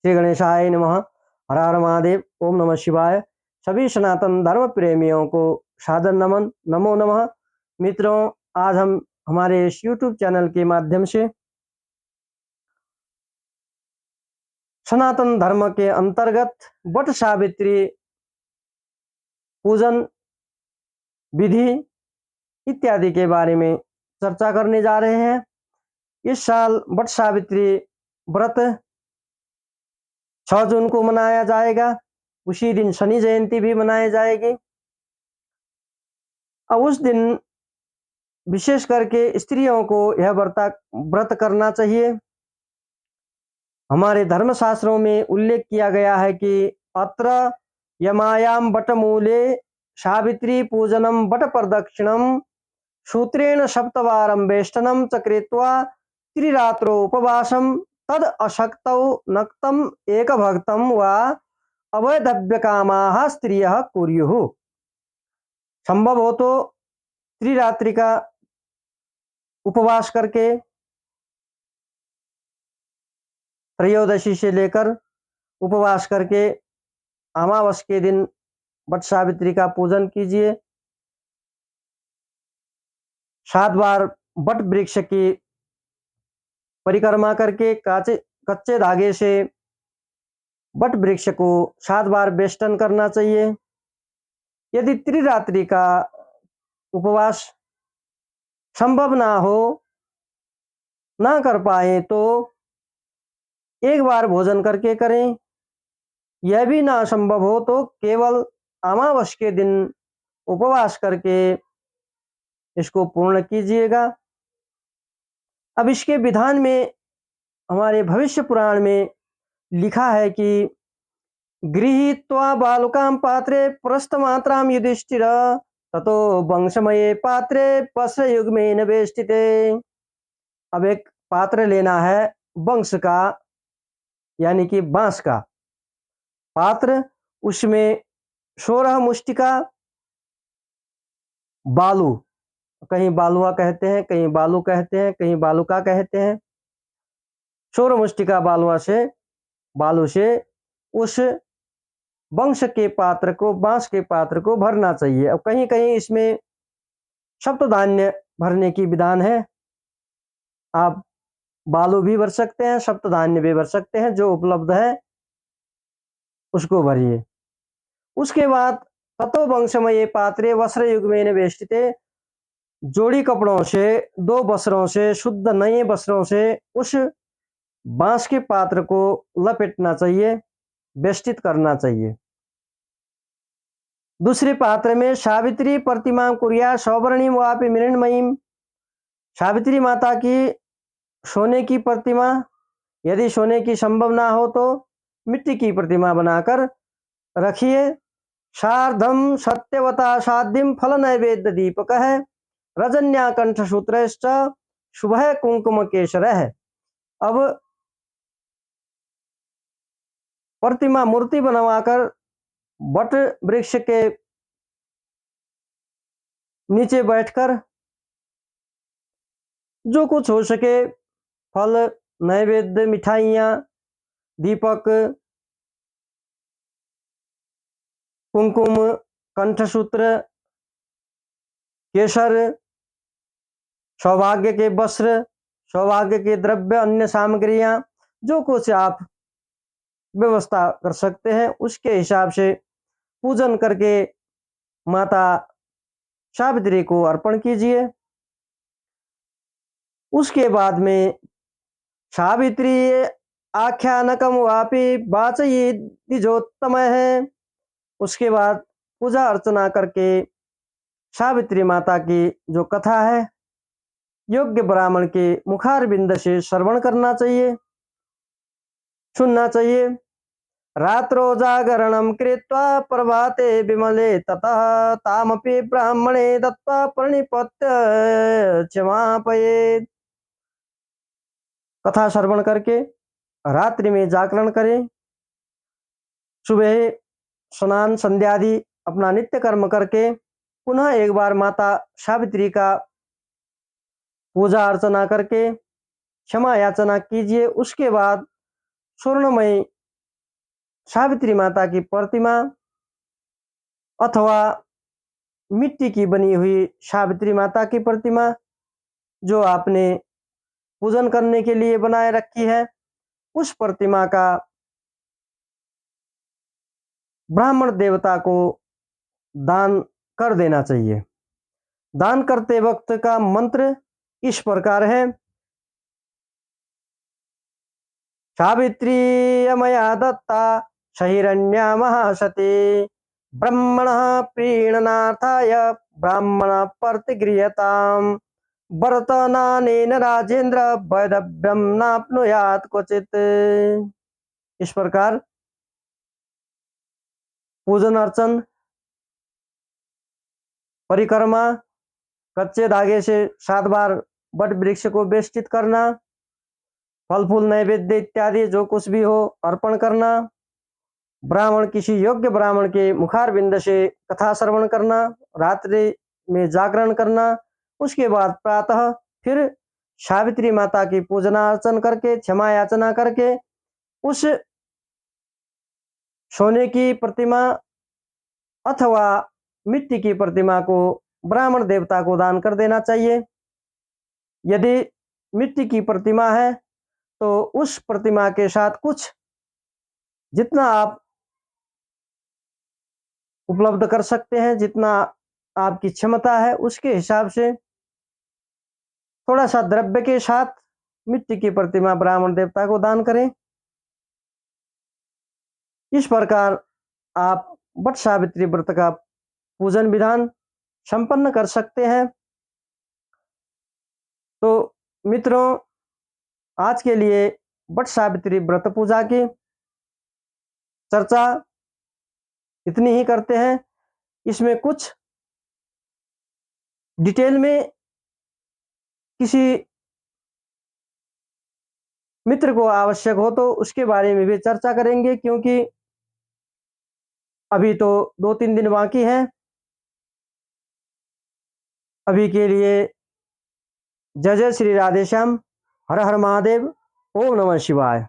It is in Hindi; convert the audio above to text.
श्री गणेशाय नमः। हर हर महादेव। ओम नमः शिवाय। सभी सनातन धर्म प्रेमियों को सादर नमन, नमो नमः। मित्रों, आज हम हमारे इस यूट्यूब चैनल के माध्यम से सनातन धर्म के अंतर्गत वट सावित्री पूजन विधि इत्यादि के बारे में चर्चा करने जा रहे हैं। इस साल वट सावित्री व्रत 6 जून को मनाया जाएगा। उसी दिन शनि जयंती भी मनाई जाएगी। अब उस दिन विशेष करके स्त्रियों को यह व्रत करना चाहिए। हमारे धर्मशास्त्रों में उल्लेख किया गया है कि अत्र यमायाम वटमूले सावित्री पूजनम वट प्रदक्षिणम सूत्रेण सप्तवारं वेष्टनं च कृत्वा त्रिरात्रो उपवासं तद अशक्तौ नक्तम् एकभक्तं वा अवैधव्यकामाः स्त्रियः कुर्युः। संभव हो तो त्रिरात्रि का उपवास करके त्रयोदशी से लेकर उपवास करके अमावस के दिन वट सावित्री का पूजन कीजिए। 7 बार वट वृक्ष की परिक्रमा करके कच्चे धागे से वट वृक्ष को 7 बार वेष्टन करना चाहिए। यदि त्रिरात्रि का उपवास संभव ना हो, ना कर पाए तो एक बार भोजन करके करें। यह भी ना संभव हो तो केवल अमावस के दिन उपवास करके इसको पूर्ण कीजिएगा। अब इसके विधान में हमारे भविष्य पुराण में लिखा है कि गृहीत्वा बालुकां पात्रे प्रस्थमात्रां युधिष्ठिर ततो वंशमये पात्रे पश्रयुग्मेन वेष्टिते। अब एक पात्र लेना है वंश का, यानी कि बांस का पात्र। उसमें 16 मुष्टिका बालू, कहीं बालुआ कहते हैं, कहीं बालू कहते हैं, कहीं बालुका कहते हैं। 16 मुष्टिका बालू से उस वंश के पात्र को, बांस के पात्र को भरना चाहिए। अब कहीं कहीं इसमें सप्तधान्य भरने की विधान है। आप बालू भी भर सकते हैं, सप्तधान्य भी भर सकते हैं, जो उपलब्ध है उसको भरिए। उसके बाद ततो वंशमये पात्रे वस्त्र युग्मेन वेष्टिते, जोड़ी कपड़ों से, 2 वस्त्रों से, शुद्ध नए वस्त्रों से उस बांस के पात्र को लपेटना चाहिए, वेष्टित करना चाहिए। दूसरे पात्र में सावित्री प्रतिमा कुर्या सौवर्णिम वापि मृण्मयीम, सावित्री माता की सोने की प्रतिमा, यदि सोने की संभव ना हो तो मिट्टी की प्रतिमा बनाकर रखिए। सार्धम सत्यवता साध्यम फल नैवेद्य दीपक है, रजन्या कंठसूत्रश्च शुभः कुंकुम केशरः। अब प्रतिमा मूर्ति बनवाकर वट वृक्ष के नीचे बैठकर जो कुछ हो सके, फल, नैवेद्य, मिठाइयाँ, दीपक, कुमकुम, कंठसूत्र, केसर, सौभाग्य के वस्त्र, सौभाग्य के द्रव्य, अन्य सामग्रियाँ, जो कुछ आप व्यवस्था कर सकते हैं उसके हिसाब से पूजन करके माता सावित्री को अर्पण कीजिए। उसके बाद में सावित्री आख्यानकम वापि वाचयेद्विजोत्तम है। उसके बाद पूजा अर्चना करके सावित्री माता की जो कथा है योग्य ब्राह्मण के मुखारबिंद से श्रवण करना चाहिए, सुनना चाहिए। रात्रो जागरणं कृत्वा प्रभाते विमले ततः तामपि ब्राह्मणे दत्त्वा प्रणिपत्य क्षमापयेत्। कथा श्रवण करके रात्रि में जागरण करें, सुबह स्नान संध्यादि अपना नित्य कर्म करके पुनः एक बार माता सावित्री का पूजा अर्चना करके क्षमा याचना कीजिए। उसके बाद स्वर्णमयी सावित्री माता की प्रतिमा अथवा मिट्टी की बनी हुई सावित्री माता की प्रतिमा जो आपने पूजन करने के लिए बनाए रखी है, उस प्रतिमा का ब्राह्मण देवता को दान कर देना चाहिए। दान करते वक्त का मंत्र इस प्रकार है: सावित्री मया दत्ता सहिरण्या महासती ब्रह्मणः प्रीणनाथाय ब्राह्मण प्रतिगृह्यताम् वर्तमानेन राजेंद्र वैदव्यम नाप्नुयात् क्वचित्। इस प्रकार पूजन अर्चन, परिक्रमा, कच्चे धागे से 7 बार वट वृक्ष को बेष्टित करना, फल फूल नैवेद्य इत्यादि जो कुछ भी हो अर्पण करना, ब्राह्मण किसी योग्य ब्राह्मण के मुखारविंद से कथा श्रवण करना, रात्रि में जागरण करना, उसके बाद प्रातः फिर सावित्री माता की पूजना अर्चन करके क्षमा याचना करके उस सोने की प्रतिमा अथवा मिट्टी की प्रतिमा को ब्राह्मण देवता को दान कर देना चाहिए। यदि मिट्टी की प्रतिमा है तो उस प्रतिमा के साथ कुछ जितना आप उपलब्ध कर सकते हैं, जितना आपकी क्षमता है उसके हिसाब से थोड़ा सा द्रव्य के साथ मिट्टी की प्रतिमा ब्राह्मण देवता को दान करें। इस प्रकार आप वट सावित्री व्रत का पूजन विधान संपन्न कर सकते हैं। तो मित्रों, आज के लिए वट सावित्री व्रत पूजा की चर्चा इतनी ही करते हैं। इसमें कुछ डिटेल में किसी मित्र को आवश्यक हो तो उसके बारे में भी चर्चा करेंगे, क्योंकि अभी तो 2-3 दिन बाकी हैं। अभी के लिए जय जय श्री राधेश्याम, हर हर महादेव, ओम नमः शिवाय।